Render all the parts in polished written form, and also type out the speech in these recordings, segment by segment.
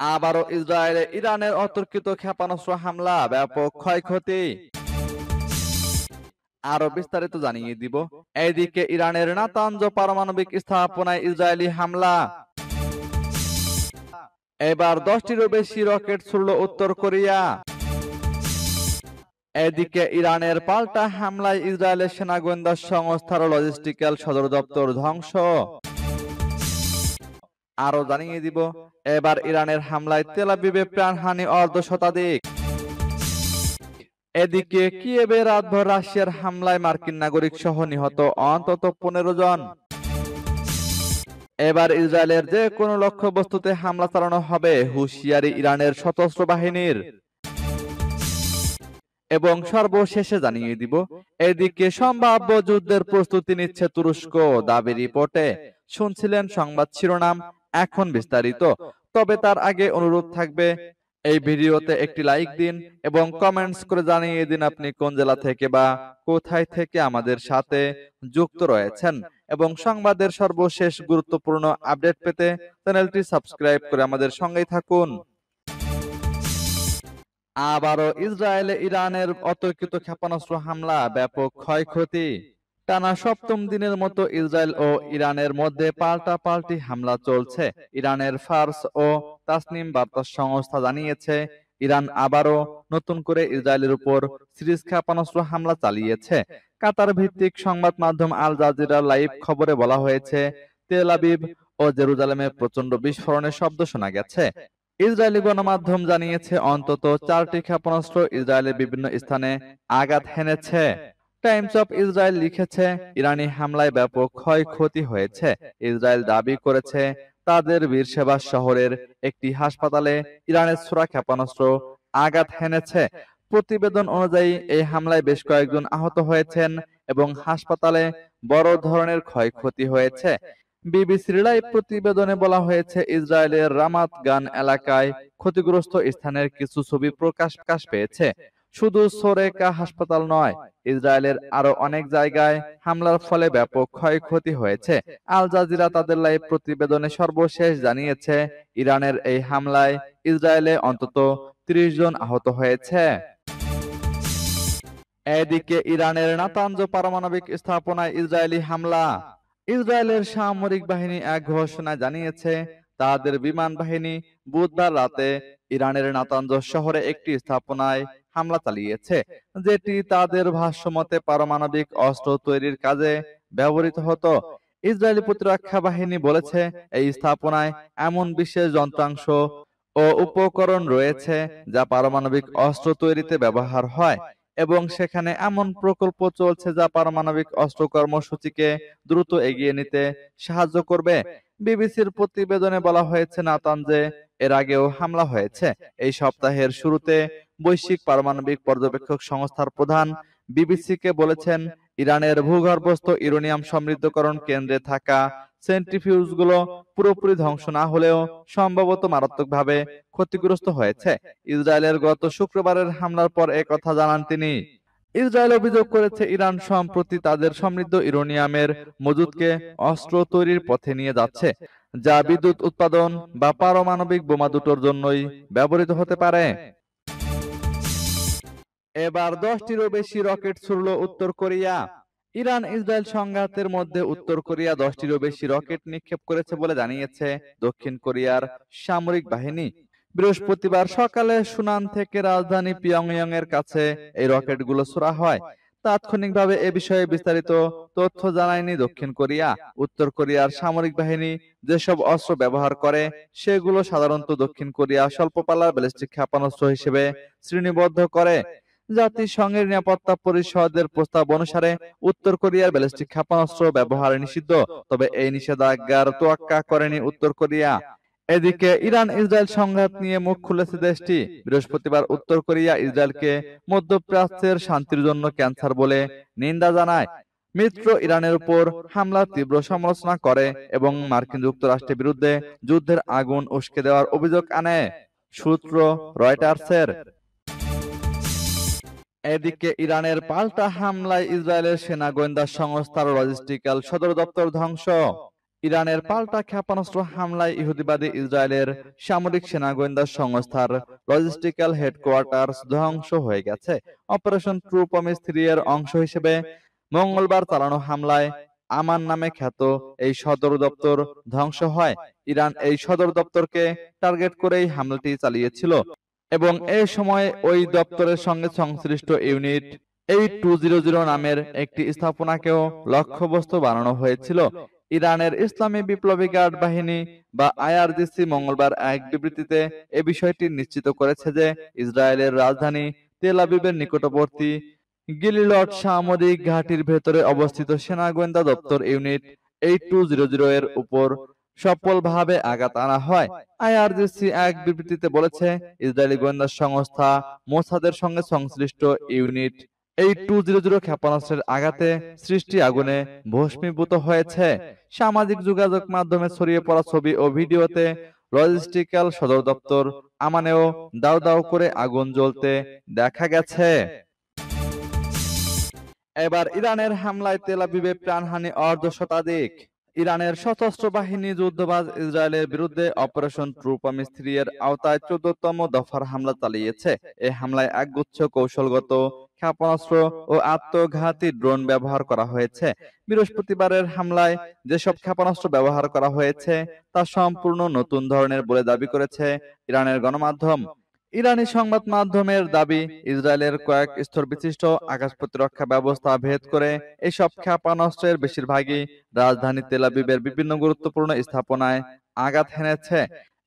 আবারও ইসরায়েলে ইরানের অতর্কিত ক্ষেপণাস্ত্র হামলা, ব্যাপক ক্ষয়ক্ষতি। আরো বিস্তারিত জানিয়ে দিব। এইদিকে ইরানের নাতানজ পারমাণবিক স্থাপনায় ইসরায়েলি হামলা। এবার 10টিরও বেশি রকেট ছুড়ল উত্তর কোরিয়া। এদিকে ইরানের পাল্টা হামলায় ইসরায়েলের সেনা গোয়েন্দা সংস্থার লজিস্টিক্যাল সদর দপ্তর ধ্বংস। আরো জানিয়ে দিব, এবার ইরানের হামলায় তেল আবিবে প্রাণহানি অর্ধশতাধিক। এদিকে কিয়েভে রাতভর রাশিয়ার হামলায় মার্কিন নাগরিক সহ নিহত অন্তত 15 জন। এবার ইসরায়েলের যে কোনো লক্ষ্যবস্তুতে হামলা চালানো হবে, হুঁশিয়ারি ইরানের সশস্ত্র বাহিনীর। এবং সর্বশেষে জানিয়ে দিব, এদিকে সম্ভাব্য যুদ্ধের প্রস্তুতি নিচ্ছে তুরস্ক, দাবি রিপোর্টে। শুনছিলেন সংবাদ শিরোনাম, এখন বিস্তারিত। তবে তার আগে অনুরোধ থাকবে, এই ভিডিওতে একটি লাইক দিন এবং কমেন্টস করে জানিয়ে দিন আপনি কোন জেলা থেকে বা কোথায় থেকে আমাদের সাথে যুক্ত রয়েছেন। এবং সংবাদের সর্বশেষ গুরুত্বপূর্ণ আপডেট পেতে চ্যানেলটি সাবস্ক্রাইব করে আমাদের সঙ্গেই থাকুন। আবারও ইসরায়েলে ইরানের অতর্কিত ক্ষেপণাস্ত্র হামলা, ব্যাপক ক্ষয়ক্ষতি। টানা সপ্তম দিনের মতো ইসরায়েল ও ইরানের মধ্যে পাল্টাপাল্টি হামলা চলছে। ইরানের ফার্স ও তাসনিম বার্তা সংস্থা জানিয়েছে, ইরান আবারও নতুন করে ইসরায়েলের উপর সিরিজ ক্ষেপণাস্ত্র হামলা চালিয়েছে। কাতার ভিত্তিক সংবাদ মাধ্যম আল জাজিরা লাইভ খবরে বলা হয়েছে, তেল আবিব ও জেরুজালেমে প্রচন্ড বিস্ফোরণের শব্দ শোনা গেছে। ইসরায়েলি গণমাধ্যম জানিয়েছে, অন্তত 4টি ক্ষেপণাস্ত্র ইসরায়েলের বিভিন্ন স্থানে আঘাত হেনেছে। টাইমস অফ ইসরায়েল লিখেছে, ইরানি হামলায় ব্যাপক ক্ষয়ক্ষতি হয়েছে। ইসরায়েল দাবি করেছে, তাদের বীরশেবাস শহরের একটি হাসপাতালে ইরানের ছোড়া ক্ষেপণাস্ত্র আঘাত হেনেছে। প্রতিবেদন অনুযায়ী এই হামলায় বেশ কয়েকজন আহত হয়েছেন এবং হাসপাতালে বড় ধরনের ক্ষয়ক্ষতি হয়েছে। বিবিসির লাইভ প্রতিবেদনে বলা হয়েছে, ইসরায়েলের রামাত গান এলাকায় ক্ষতিগ্রস্ত স্থানের কিছু ছবি প্রকাশ পেয়েছে। শুধু সোরেকা হাসপাতাল নয়, ইসরায়েলের আরো অনেক জায়গায় হামলার ফলে ব্যাপক ক্ষয়ক্ষতি হয়েছে। আল জাজিরা তাদের লাইভ প্রতিবেদনে সর্বশেষ জানিয়েছে, ইরানের এই হামলায় ইসরায়েলে অন্তত 30 জন আহত হয়েছে। এদিকে ইরানের নাতানজ পারমাণবিক স্থাপনায় ইসরায়েলি হামলা। ইসরায়েলের সামরিক বাহিনী এক ঘোষণায় জানিয়েছে, তাদের বিমান বাহিনী বুধবার রাতে ইরানের নাতানজ শহরে একটি স্থাপনায় হামলা চালিয়েছে, যেটি তাদের ভাষ্যমতে পারমাণবিক অস্ত্র তৈরির কাজে ব্যবহৃত হতো। ইসরায়েলি প্রতিরক্ষা বাহিনী বলেছে, এই স্থাপনায় এমন বিশেষ যন্ত্রাংশ ও উপকরণ রয়েছে যা পারমাণবিক অস্ত্র তৈরিতে ব্যবহার হয় এবং সেখানে এমন প্রকল্প চলছে যা পারমাণবিক অস্ত্র কর্মসূচিকে দ্রুত এগিয়ে নিতে সাহায্য করবে। বিবিসির প্রতিবেদনে বলা হয়েছে, নাতানজে এর আগেও হামলা হয়েছে। এই সপ্তাহের শুরুতে বৈশ্বিক পারমাণবিক পর্যবেক্ষক সংস্থার প্রধান বিবিসিকে বলেছেন, ইরানের ভূগর্ভস্থ ইউরেনিয়াম সমৃদ্ধকরণ কেন্দ্রে থাকা সেন্ট্রিফিউজগুলো পুরোপুরি ধ্বংস না হলেও সম্ভবত মারাত্মকভাবে ক্ষতিগ্রস্ত হয়েছে। ইসরায়েলের গত শুক্রবারের হামলার পর একথা জানান তিনি। ইসরায়েল অভিযোগ করেছে, ইরান সম্প্রতি তাদের সমৃদ্ধ ইউরেনিয়ামের মজুদকে অস্ত্র তৈরির পথে নিয়ে যাচ্ছে, যা বিদ্যুৎ উৎপাদন বা পারমাণবিক বোমা দুটোর জন্যই ব্যবহৃত হতে পারে। এবার 10টিরও বেশি রকেট ছুড়ল উত্তর কোরিয়া। ইরান ইসরায়েল সংঘাতের মধ্যে উত্তর কোরিয়া 10টিরও বেশি রকেট নিক্ষেপ করেছে বলে জানিয়েছে দক্ষিণ কোরিয়ার সামরিক বাহিনী। বৃহস্পতিবার সকালে সুনান থেকে রাজধানী পিয়ংইয়ং এর কাছে এই রকেটগুলো ছোড়া হয়। তাৎক্ষণিকভাবে এ বিষয়ে বিস্তারিত তথ্য জানায়নি দক্ষিণ কোরিয়া। উত্তর কোরিয়ার সামরিক বাহিনী যেসব অস্ত্র ব্যবহার করে সেগুলো সাধারণত দক্ষিণ কোরিয়া স্বল্পপাল্লার ব্যালিস্টিক ক্ষেপণাস্ত্র হিসেবে শ্রেণীবদ্ধ করে। জাতিসংঘের নিরাপত্তা পরিষদের প্রস্তাব অনুসারে উত্তর কোরিয়ার ব্যালিস্টিক ক্ষেপণাস্ত্র ব্যবহার নিষিদ্ধ, তবে এই নিষেধাজ্ঞার তোয়াক্কা করেনি উত্তর কোরিয়া। এদিকে ইরান ইসরায়েল সংঘাত নিয়ে মুখ খুলেছে দেশটি। বৃহস্পতিবার উত্তর কোরিয়া ইসরায়েলকে মধ্যপ্রাচ্যের শান্তির জন্য ক্যান্সার বলে নিন্দা জানায়। মিত্র ইরানের উপর হামলার তীব্র সমালোচনা করে এবং মার্কিন যুক্তরাষ্ট্রের বিরুদ্ধে যুদ্ধের আগুন উস্কে দেওয়ার অভিযোগ আনে। সূত্র রয়টার্সের। এদিকে ইরানের পাল্টা হামলায় ইসরায়েলের সেনা গোয়েন্দা সংস্থার লজিস্টিক্যাল সদর দপ্তর ধ্বংস। ইরানের পাল্টা ক্ষেপণাস্ত্র হামলায় ইহুদিবাদী ইসরায়েলের সামরিক সেনা গোয়েন্দা সংস্থার লজিস্টিক্যাল হেডকোয়ার্টার ধ্বংস হয়ে গেছে। অপারেশন ট্রু প্রমিস 3 এর অংশ হিসেবে মঙ্গলবার চালানো হামলায় আমান নামে খ্যাত এই সদর দপ্তর ধ্বংস হয়। ইরান এই সদর দপ্তরকে টার্গেট করেই হামলাটি চালিয়েছিল এবং এই সময় ওই দপ্তরের সঙ্গে সংশ্লিষ্ট ইউনিট 8200 নামের একটি স্থাপনাকেও লক্ষ্যবস্তু বানানো হয়েছিল। ইরানের ইসলামী বিপ্লবী গার্ড বাহিনী বা আইআরজিসি মঙ্গলবার এক বিবৃতিতে এ বিষয়টি নিশ্চিত করেছে যে ইসরায়েলের রাজধানী তেল আবিবের নিকটবর্তী গিলিলড সামরিক ঘাঁটির ভেতরে অবস্থিত সেনা গোয়েন্দা দপ্তর ইউনিট 8200 এর উপর সফলভাবে আঘাত আনা হয়। আইআরজিসি এক বিবৃতিতে বলেছে, ইসরায়েলি গোয়েন্দা সংস্থা মোসাদের সঙ্গে সংশ্লিষ্ট ইউনিট 8200 ক্ষেপণাস্ত্রের আঘাতে সৃষ্টি আগুনে ভস্মীভূত হয়েছে। সামাজিক যোগাযোগ মাধ্যমে ছড়িয়ে পড়া ছবি ও ভিডিওতে লজিস্টিক্যাল সদর দপ্তর আমানেও দাউ দাউ করে আগুন জ্বলতে দেখা গেছে। এবার ইরানের হামলায় তেল আবিবে প্রাণহানি অর্ধশতাধিক। ইরানের সশস্ত্র বাহিনী যুদ্ধবাজ ইসরায়েলের বিরুদ্ধে অপারেশন ট্রু প্রমিস 3 এর আওতায় 14তম দফার হামলা চালিয়েছে। এই হামলায় একগুচ্ছ কৌশলগত ক্ষেপণাস্ত্র ও আত্মঘাতী ড্রোন ব্যবহার করা হয়েছে। বৃহস্পতিবারের হামলায় যেসব ক্ষেপণাস্ত্র ব্যবহার করা হয়েছে তা সম্পূর্ণ নতুন ধরনের বলে দাবি করেছে ইরানের গণমাধ্যম। ইরানি সংবাদ মাধ্যমের দাবি, ইসরায়েলের কয়েক স্তর বিশিষ্ট আকাশ প্রতিরক্ষা ব্যবস্থা ভেদ করে এসব ক্ষেপণাস্ত্রের বেশিরভাগই রাজধানী তেল আবিবের বিভিন্ন গুরুত্বপূর্ণ স্থাপনায় আঘাত হেনেছে।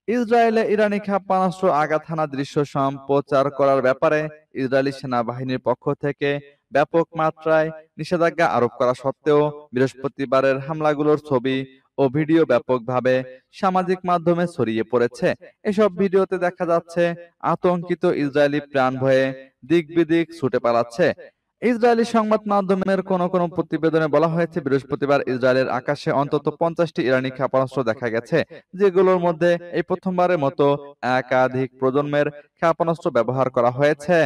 ইসরায়েলে ইরানি ক্ষেপণাস্ত্র আঘাত হানা দৃশ্য সম্প্রচার করার ব্যাপারে ইসরায়েলি সেনাবাহিনীর পক্ষ থেকে ব্যাপক মাত্রায় নিষেধাজ্ঞা আরোপ করা সত্ত্বেও বৃহস্পতিবারের হামলাগুলোর ছবি ও ভিডিও ব্যাপকভাবে সামাজিক মাধ্যমে ছড়িয়ে পড়েছে। এসব ভিডিওতে দেখা যাচ্ছে আতঙ্কিত ইসরায়েলি প্রাণ ভয়ে দিক বিদিক ছুটে পালাচ্ছে। ইসরায়েলি সংবাদ মাধ্যমের কোন কোন প্রতিবেদনে বলা হয়েছে, বৃহস্পতিবার ইসরায়েলের আকাশে অন্তত 50টি ইরানি ক্ষেপণাস্ত্র দেখা গেছে, যেগুলোর মধ্যে এই প্রথমবারের মতো একাধিক প্রজন্মের ক্ষেপণাস্ত্র ব্যবহার করা হয়েছে।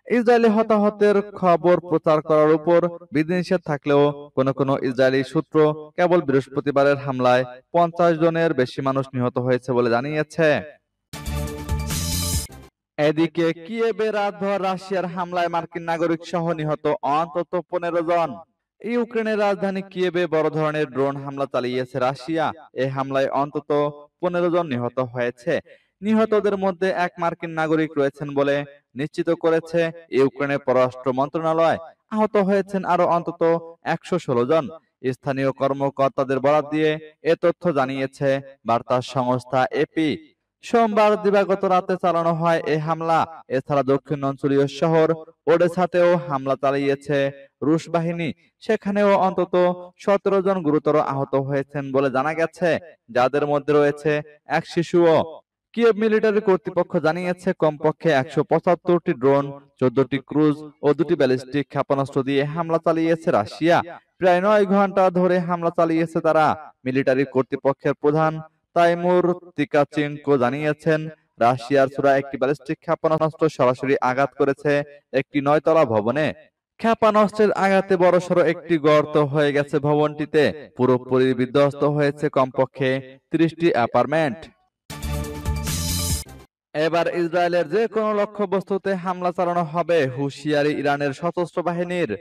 ইসরায়েলি হতাহতের খবর প্রচার করার উপর বিধিনিষেধ থাকলেও কোন কোন ইসরায়েলি সূত্র কেবল বৃহস্পতিবারের হামলায় 50 জনের বেশি মানুষ নিহত হয়েছে বলে জানিয়েছে। এদিকে কিয়েভে রাতভর রাশিয়ার হামলায় মার্কিন নাগরিক সহ নিহত অন্তত 15 জন। ইউক্রেনের রাজধানী কিয়েভে বড় ধরনের ড্রোন হামলা চালিয়েছে রাশিয়া। এই হামলায় অন্তত 15 জন নিহত হয়েছে। নিহতদের মধ্যে এক মার্কিন নাগরিক রয়েছেন বলে নিশ্চিত করেছে ইউক্রেনের পররাষ্ট্র মন্ত্রণালয়। আহত হয়েছেন আরো অন্তত 116 জন। স্থানীয় কর্মকর্তাদের বরাত দিয়ে এ তথ্য জানিয়েছে বার্তা সংস্থা এপি। সোমবার দিবাগত রাতে চালানো হয় এই হামলা। এছাড়া দক্ষিণ অঞ্চলীয় শহর ওডেসাতেও হামলা চালিয়েছে রুশ বাহিনী। সেখানেও অন্তত 17 জন গুরুতর আহত হয়েছেন বলে জানা গেছে, যাদের মধ্যে রয়েছে এক শিশুও। কিয়েভ মিলিটারি কর্তৃপক্ষ জানিয়েছে কমপক্ষে 175টি ড্রোন, 14টি ক্রুজ ও 2টি ব্যালিস্টিক ক্ষেপণাস্ত্র দিয়ে হামলা চালিয়েছে রাশিয়া। প্রায় 9 ঘন্টা ধরে হামলা চালিয়েছে তারা। মিলিটারি কর্তৃপক্ষের প্রধান তাইমুর তিকাচেনকো জানিয়েছেন, রাশিয়ার ছোড়া একটি ব্যালিস্টিক ক্ষেপণাস্ত্র সরাসরি আঘাত করেছে একটি 9 তলা ভবনে। ক্ষেপণাস্ত্রের আঘাতে বড়সড় একটি গর্ত হয়ে গেছে ভবনটিতে। পুরোপুরি বিধ্বস্ত হয়েছে কমপক্ষে 30টি অ্যাপার্টমেন্ট। এবার ইসরায়েলের যে কোনো লক্ষ্যবস্তুতে হামলা চালানো হবে, হুঁশিয়ারি ইরানের সশস্ত্র বাহিনীর।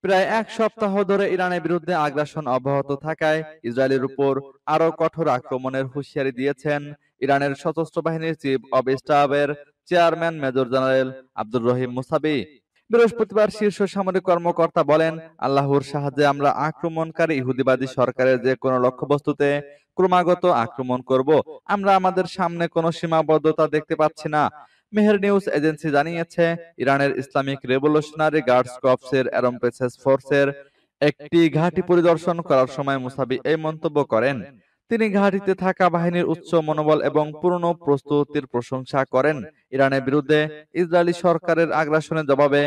প্রায় এক সপ্তাহ ধরে ইরানের বিরুদ্ধে আগ্রাসন অব্যাহত থাকায় ইসরায়েলের উপর আরো কঠোর আক্রমণের হুঁশিয়ারি দিয়েছেন ইরানের সশস্ত্র বাহিনীর চিফ অব স্টাফের chairman major general Abdur Rahim Mousavi. বৃহস্পতিবার শীর্ষ সামরিক কর্মকর্তা বলেন, আল্লাহর সাহায্যে আমরা আক্রমণকারী ইহুদিবাদী সরকারের যে কোনো লক্ষ্যবস্তুতে ক্রমাগত আক্রমণ করব। আমরা আমাদের সামনে কোনো সীমাবদ্ধতা দেখতে পাচ্ছি না। মেহের নিউজ এজেন্সি জানিয়েছে, ইরানের ইসলামিক রেভলিউশনারি গার্ডস কর্পসের অ্যারোস্পেস ফোর্সের একটি ঘাঁটি পরিদর্শন করার সময় মুসাবি এই মন্তব্য করেন। তিনি ঘাঁটিতে থাকা বাহিনীর উচ্চ মনোবল এবং পূর্ণ প্রস্তুতির প্রশংসা করেন। ইরানের বিরুদ্ধে ইসরায়েলি সরকারের আগ্রাসনের জবাবে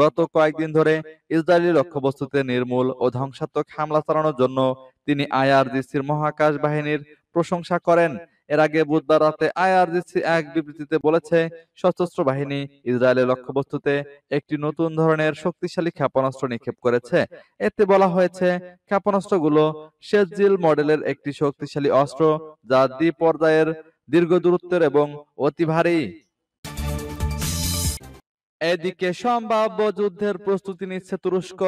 গত কয়েকদিন ধরে ইসরায়েলি লক্ষ্যবস্তুতে নির্মূল ও ধ্বংসাত্মক হামলা চালানোর জন্য তিনি আইআরজিসির মহাকাশ বাহিনীর প্রশংসা করেন। এর আগে বুধবার রাতে আইআরজিসি এক বিবৃতিতে বলেছে, সশস্ত্র বাহিনী ইসরায়েলের লক্ষ্যবস্তুতে একটি নতুন ধরনের শক্তিশালী ক্ষেপণাস্ত্র নিক্ষেপ করেছে। এতে বলা হয়েছে, ক্ষেপণাস্ত্রগুলো শেরজিল মডেলের একটি শক্তিশালী অস্ত্র, যা দ্বি-পর্যায়ের, দীর্ঘ দূরত্বের এবং অতি ভারী। এদিকে সম্ভাব্য যুদ্ধের প্রস্তুতি নিচ্ছে তুরস্ক।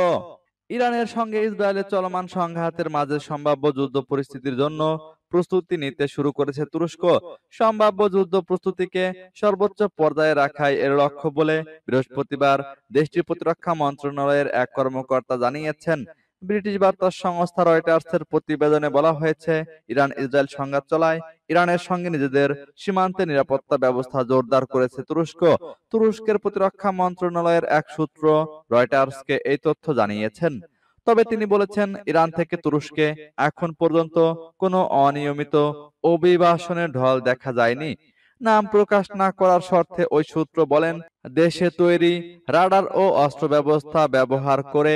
ইরানের সঙ্গে ইসরায়েলের চলমান সংঘাতের মাঝে সম্ভাব্য যুদ্ধ পরিস্থিতির জন্য প্রস্তুতি নিতে শুরু করেছে তুরস্ক। সম্ভাব্য যুদ্ধ প্রস্তুতিকে সর্বোচ্চ পর্যায়ে রাখাই এর লক্ষ্য বলে বৃহস্পতিবার দেশটির প্রতিরক্ষা মন্ত্রণালয়ের এক কর্মকর্তা জানিয়েছেন। ব্রিটিশ বার্তা সংস্থা রয়টার্সের প্রতিবেদনে বলা হয়েছে, ইরান ইসরায়েল সংঘাত চলায় ইরানের সঙ্গে নিজেদের সীমান্তে নিরাপত্তা ব্যবস্থা জোরদার করেছে তুরস্ক। তুরস্কের প্রতিরক্ষা মন্ত্রণালয়ের এক সূত্র রয়টার্সকে এই তথ্য জানিয়েছেন। তবে তিনি বলেছেন, ইরান থেকে তুরস্কে এখন পর্যন্ত কোনো অনিয়মিত অভিবাসনের ঢল দেখা যায়নি। নাম প্রকাশ না করার শর্তে ওই সূত্র বলেন, দেশে তৈরি রাডার ও অস্ত্র ব্যবস্থা ব্যবহার করে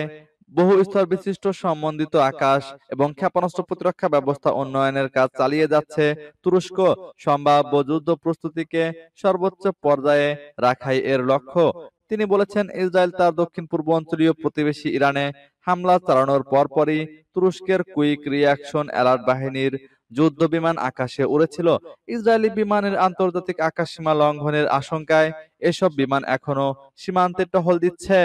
বহু স্তর বিশিষ্ট সমন্বিত আকাশ এবং ক্ষেপণাস্ত্র প্রতিরক্ষা ব্যবস্থা উন্নয়নের কাজ চালিয়ে যাচ্ছে তুরস্ক। সম্ভাব্য যুদ্ধ প্রস্তুতিকে সর্বোচ্চ পর্যায়ে রাখাই এর লক্ষ্য। তিনি বলেছেন, ইসরায়েল তার দক্ষিণ পূর্ব অঞ্চলীয় প্রতিবেশী ইরানে হামলা চালানোর পরপরই তুরস্কের কুইক রিয়াকশন অ্যালার্ট বাহিনীর যুদ্ধ বিমান আকাশে উড়েছিল। ইসরায়েলি বিমানের আন্তর্জাতিক আকাশসীমা লঙ্ঘনের আশঙ্কায় এসব বিমান এখনো সীমান্তে টহল দিচ্ছে।